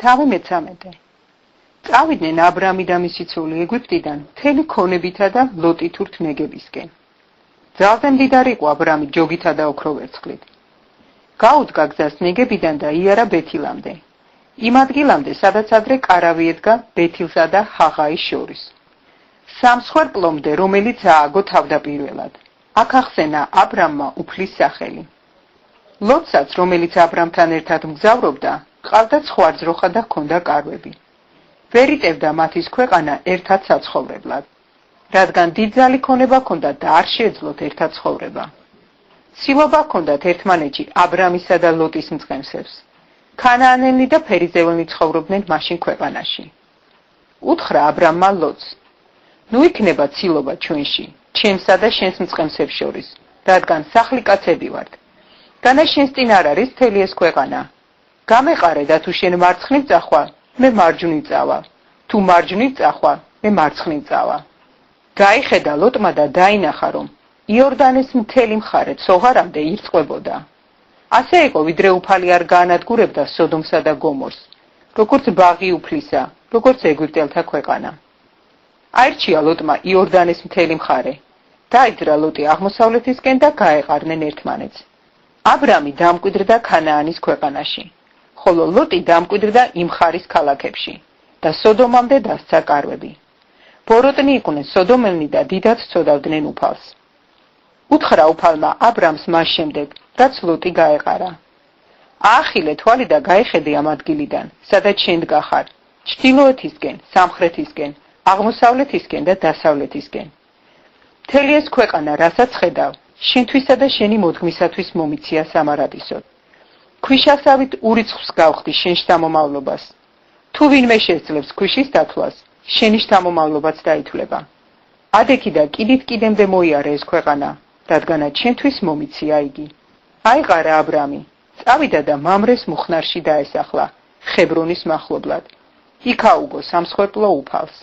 თავი მე-13. წავიდნენ აბრამი და მისი ცოლი ეგვიპტიდან მთელი ქონებითა და ლოტით ურთმეგებისკენ. ძალზე მდიდარი იყო აბრამი ჯოგითა და ოქროვერცხლით. გაუდგა გზას ნეგებიდან და იარა ბეთილამდე. იმ ადგილამდე, სადაც ადრე კარავი ედგა ბეთილსა და ჰაღაის შორის. სამსხვერპლომდე, რომელიც ააგო თავდაპირველად. აქ ახსენა აბრამმა უფლის სახელი. ლოტსაც, რომელიც აბრამთან ერთად მგზავრობდა, ყავდა ცხვარძროხა და ჰქონდა კარვები. ვერ იტევდა მათის ქვეყანა ერთად საცხოვრებლად, რადგან დიდძალი ქონება ჰქონდათ და არ შეეძლოთ ერთად ცხოვრება. ცილობა ჰქონდათ ერთმანეთში აბრამისა და ლოტის მწყემსებს. ქანაანელნი და ფერიზეველნი ცხოვრობდნენ მაშინ ქვეყანაში. უთხრა აბრამმა ლოტს: ნუ იქნება ცილობა ჩვენში, ჩემსა და შენს მწყემსებს შორის, რადგან სახლი კაცები ვართ. განა შენს წინ არ არის მთელი ეს ქვეყანა. გამეყარე და თუ შენ მარცხნივ წახვალ, მე მარჯვნივ წავალ. თუ მარჯვნივ წახვალ, მე მარცხნივ წავალ. გაიხედა ლოტმა და დაინახა, რომ იორდანეს მთელი მხარე ცოღარამდე ირწყვებოდა. ასე იყო, ვიდრე უფალი არ გაანადგურებდა სოდომსა და გომორს, როგორც ბაღი უფლისა, როგორც ეგვიპტელთა ქვეყანა. აირჩია ლოტმა იორდანეს მთელი მხარე. დაიძრა ლოტი აღმოსავლეთისკენ და გაეყარნენ ერთმანეთს. აბრამი დამკვიდრდა ქანაანის ქვეყანაში, ხოლო ლოტი დამკვიდრდა იმ მხარის ქალაქებში და სოდომამდე დასცა კარვები. ბოროტნი იყვნენ სოდომელნი და დიდად ცოდავდნენ უფალს. უთხრა უფალმა აბრამს მას შემდეგ, რაც ლოტი გაეყარა: აახილე თვალი და გაიხედე ამ ადგილიდან, სადაც შენ დგახარ, ჩრდილოეთისკენ, სამხრეთისკენ, აღმოსავლეთისკენ და დასავლეთისკენ. მთელი ეს ქვეყანა, რასაც ხედავ, შენთვისა და შენი მოდგმისათვის მომიცია სამარადისოდ. ქვიშასავით ურიცხვს გავხდი შენ შთამომავლობას. თუ ვინმე შეძლებს ქვიშის დათვლას, შენი შთამომავლობაც დაითვლება. ადექი და კიდით კიდემდე მოიარე ეს ქვეყანა, რადგანაც შენთვის მომიცია იგი. აიყარა აბრამი, წავიდა და მამრეს მუხნარში დაესახლა, ხებრონის მახლობლად. იქ აუგო სამსხვერპლო უფალს.